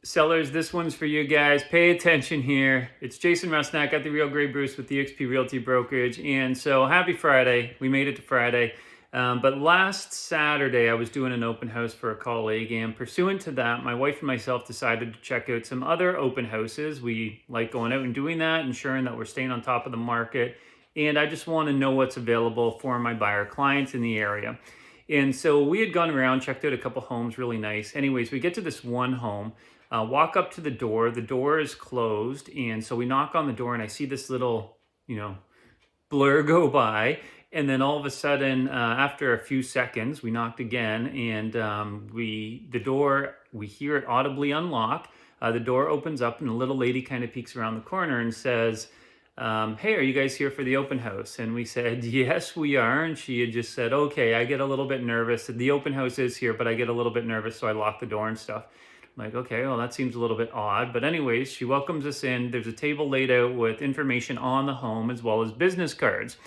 Sellers, this one's for you guys. Pay attention here. It's Jason Rusnak at the Real Grey Bruce with eXp Realty Brokerage. And so happy Friday. We made it to Friday. But last Saturday, I was doing an open house for a colleague. And pursuant to that, my wife and myself decided to check out some other open houses. We like going out and doing that, ensuring that we're staying on top of the market. And I just want to know what's available for my buyer clients in the area. And so we had gone around, checked out a couple homes, really nice. Anyways, we get to this one home. Walk up to the door is closed, and so we knock on the door, and I see this little, blur go by, and then all of a sudden, after a few seconds, we knocked again, and we hear it audibly unlock. The door opens up, and the little lady kind of peeks around the corner and says, hey, are you guys here for the open house? And we said, yes, we are. And she had just said, okay, I get a little bit nervous. The open house is here, but I get a little bit nervous, so I lock the door and stuff. I'm like, okay, well, that seems a little bit odd. But anyways, she welcomes us in. There's a table laid out with information on the home as well as business cards.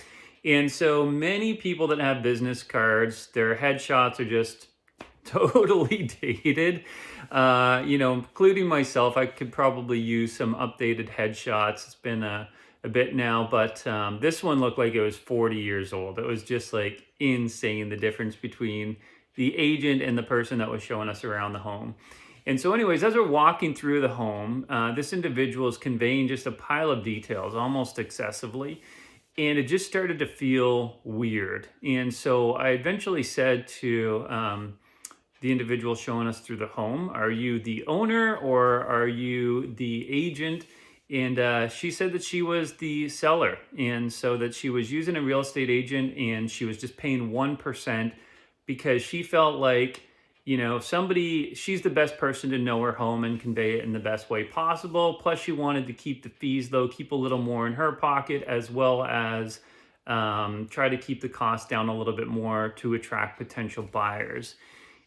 And so many people that have business cards, their headshots are just totally dated. Including myself, I could probably use some updated headshots. It's been a bit now, but this one looked like it was 40 years old. It was just like insane, the difference between the agent and the person that was showing us around the home. And so anyways, as we're walking through the home, this individual is conveying just a pile of details, almost excessively. And it just started to feel weird. And so I eventually said to the individual showing us through the home, are you the owner or are you the agent? And she said that she was the seller. And so that she was using a real estate agent and she was just paying 1% because she felt like, she's the best person to know her home and convey it in the best way possible. Plus, she wanted to keep the fees low, keep a little more in her pocket, as well as try to keep the cost down a little bit more to attract potential buyers.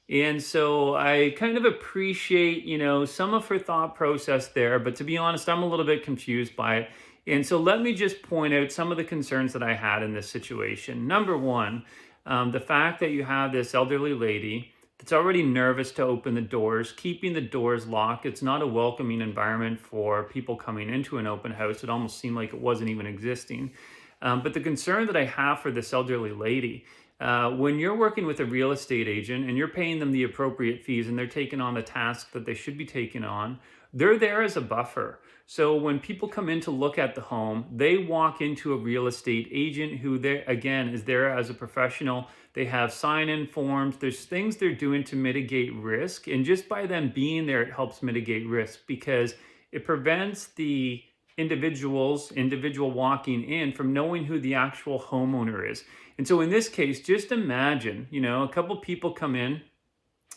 And so I kind of appreciate, some of her thought process there, but to be honest, I'm a little bit confused by it. And so let me just point out some of the concerns that I had in this situation. Number one, the fact that you have this elderly lady that's already nervous to open the doors, keeping the doors locked. It's not a welcoming environment for people coming into an open house. It almost seemed like it wasn't even existing. But the concern that I have for this elderly lady, when you're working with a real estate agent and you're paying them the appropriate fees and they're taking on the task that they should be taking on, they're there as a buffer. So when people come in to look at the home, they walk into a real estate agent who, again, is there as a professional. They have sign-in forms. There's things they're doing to mitigate risk. And just by them being there, it helps mitigate risk because it prevents the individual walking in from knowing who the actual homeowner is. And so in this case, just imagine, a couple people come in,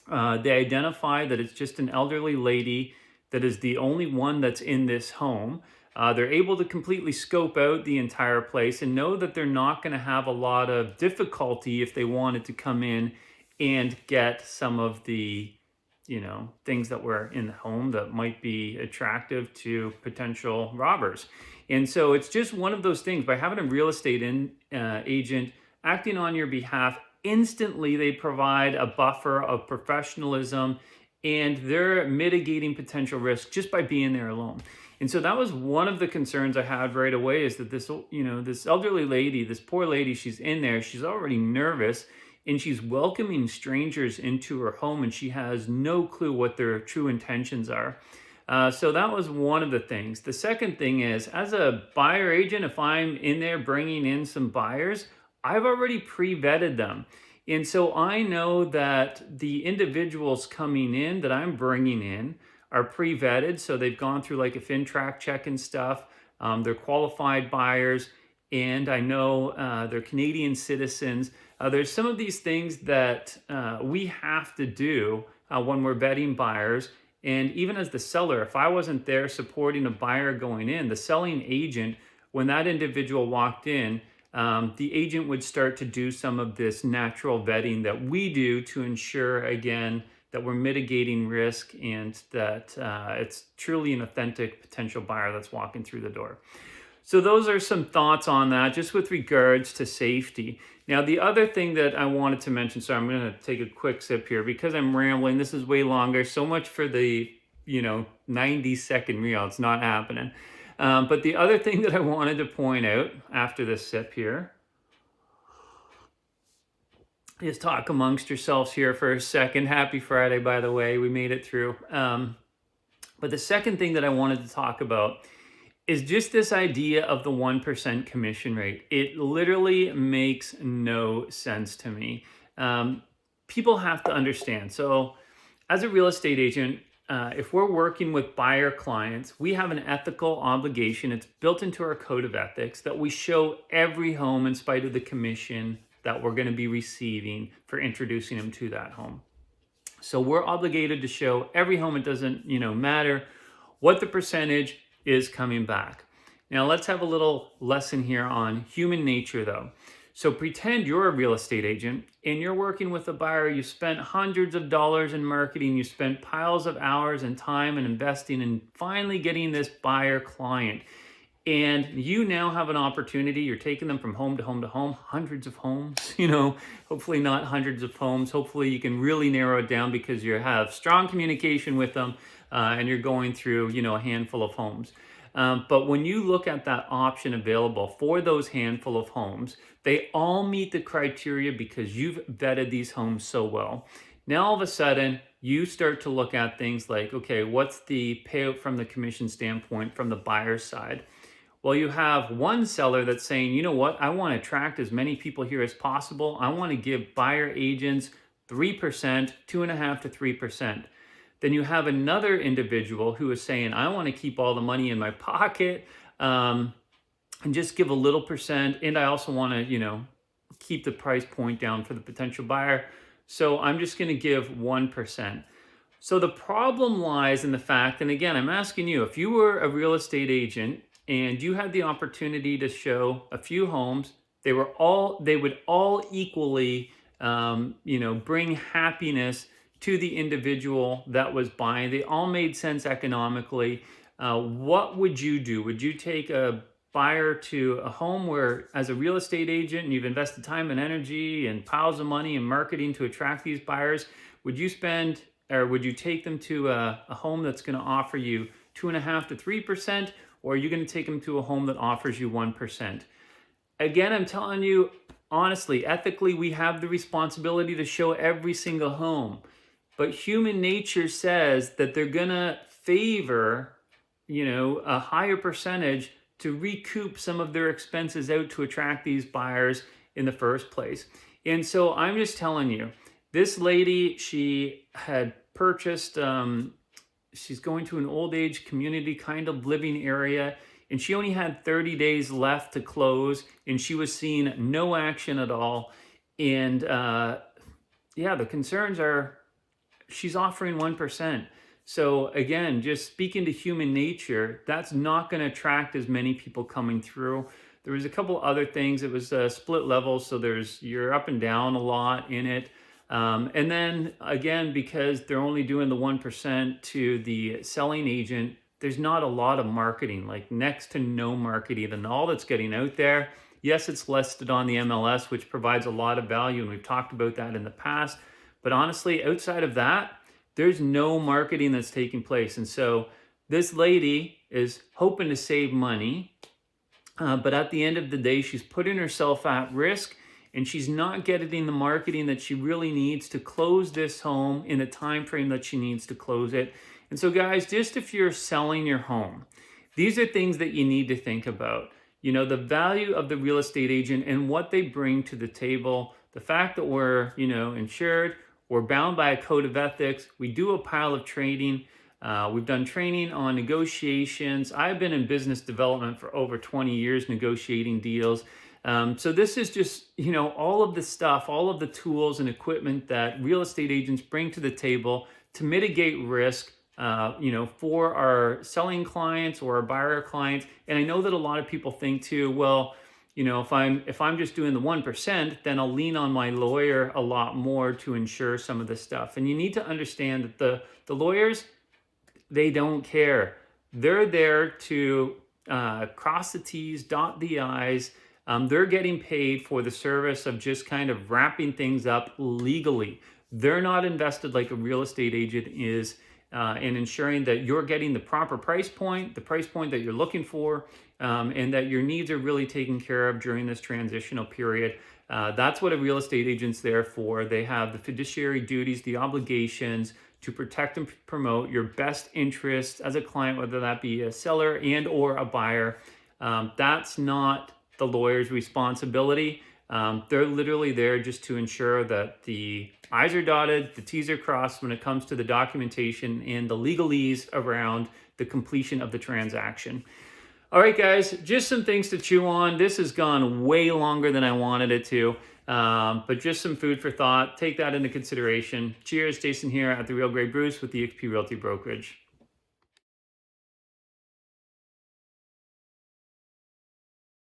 they identify that it's just an elderly lady that is the only one that's in this home. They're able to completely scope out the entire place and know that they're not going to have a lot of difficulty if they wanted to come in and get some of the, things that were in the home that might be attractive to potential robbers. And so it's just one of those things. By having a real estate agent acting on your behalf, instantly they provide a buffer of professionalism and they're mitigating potential risk just by being there alone. And so that was one of the concerns I had right away, is that this elderly lady, this poor lady, she's in there, she's already nervous and she's welcoming strangers into her home and she has no clue what their true intentions are. So that was one of the things. The second thing is, as a buyer agent, if I'm in there bringing in some buyers, I've already pre-vetted them. And so I know that the individuals coming in that I'm bringing in are pre-vetted. So they've gone through like a FinTrack check and stuff. They're qualified buyers. And I know they're Canadian citizens. There's some of these things that we have to do when we're vetting buyers. And even as the seller, if I wasn't there supporting a buyer going in, the selling agent, when that individual walked in, the agent would start to do some of this natural vetting that we do to ensure, again, that we're mitigating risk and that it's truly an authentic potential buyer that's walking through the door. So those are some thoughts on that, just with regards to safety. Now, the other thing that I wanted to mention, so I'm going to take a quick sip here because I'm rambling. This is way longer. So much for the 90-second reel. It's not happening. But the other thing that I wanted to point out after this sip here, just talk amongst yourselves here for a second. Happy Friday, by the way. We made it through. But the second thing that I wanted to talk about is just this idea of the 1% commission rate. It literally makes no sense to me. People have to understand. So as a real estate agent, if we're working with buyer clients, we have an ethical obligation. It's built into our code of ethics that we show every home in spite of the commission that we're going to be receiving for introducing them to that home. So we're obligated to show every home. It doesn't, matter what the percentage is coming back. Now let's have a little lesson here on human nature though. So pretend you're a real estate agent and you're working with a buyer. You spent hundreds of dollars in marketing. You spent piles of hours and time and investing in finally getting this buyer client. And you now have an opportunity. You're taking them from home to home to home, hundreds of homes, hopefully not hundreds of homes. Hopefully you can really narrow it down because you have strong communication with them and you're going through, a handful of homes. But when you look at that option available for those handful of homes, they all meet the criteria because you've vetted these homes so well. Now, all of a sudden, you start to look at things like, okay, what's the payout from the commission standpoint from the buyer's side? Well, you have one seller that's saying, you know what, I want to attract as many people here as possible. I want to give buyer agents 3%, 2.5% to 3%. Then you have another individual who is saying, I want to keep all the money in my pocket and just give a little percent. And I also want to, keep the price point down for the potential buyer. So I'm just going to give 1%. So the problem lies in the fact, and again, I'm asking you, if you were a real estate agent and you had the opportunity to show a few homes, they would all equally, bring happiness to the individual that was buying. They all made sense economically. What would you do? Would you take a buyer to a home where, as a real estate agent, and you've invested time and energy and piles of money in marketing to attract these buyers? Would you take them to a home that's going to offer you 2.5% to 3%, or are you going to take them to a home that offers you 1%? Again, I'm telling you, honestly, ethically, we have the responsibility to show every single home. But human nature says that they're going to favor, a higher percentage to recoup some of their expenses out to attract these buyers in the first place. And so I'm just telling you, this lady, she had purchased, she's going to an old age community kind of living area, and she only had 30 days left to close, and she was seeing no action at all. And the concerns are she's offering 1%. So again, just speaking to human nature, that's not going to attract as many people coming through. There was a couple other things. It was split levels, so you're up and down a lot in it. And then again, because they're only doing the 1% to the selling agent, there's not a lot of marketing, like next to no marketing, and all that's getting out there. Yes, it's listed on the MLS, which provides a lot of value, and we've talked about that in the past. But honestly, outside of that, there's no marketing that's taking place. And so this lady is hoping to save money, but at the end of the day, she's putting herself at risk, and she's not getting the marketing that she really needs to close this home in the time frame that she needs to close it. And so guys, just if you're selling your home, these are things that you need to think about. The value of the real estate agent and what they bring to the table, the fact that we're, insured, we're bound by a code of ethics. We do a pile of training. We've done training on negotiations. I've been in business development for over 20 years negotiating deals. So this is just, all of the stuff, all of the tools and equipment that real estate agents bring to the table to mitigate risk, for our selling clients or our buyer clients. And I know that a lot of people think too, well, if I'm just doing the 1%, then I'll lean on my lawyer a lot more to insure some of this stuff. And you need to understand that the lawyers, they don't care. They're there to cross the T's, dot the I's. They're getting paid for the service of just kind of wrapping things up legally. They're not invested like a real estate agent is and ensuring that you're getting the proper price point, the price point that you're looking for, and that your needs are really taken care of during this transitional period. That's what a real estate agent's there for. They have the fiduciary duties, the obligations to protect and promote your best interests as a client, whether that be a seller and or a buyer. That's not the lawyer's responsibility. They're literally there just to ensure that the I's are dotted, the T's are crossed when it comes to the documentation and the legalese around the completion of the transaction. All right, guys, just some things to chew on. This has gone way longer than I wanted it to, but just some food for thought. Take that into consideration. Cheers, Jason here at The Real Grey Bruce with the eXp Realty Brokerage.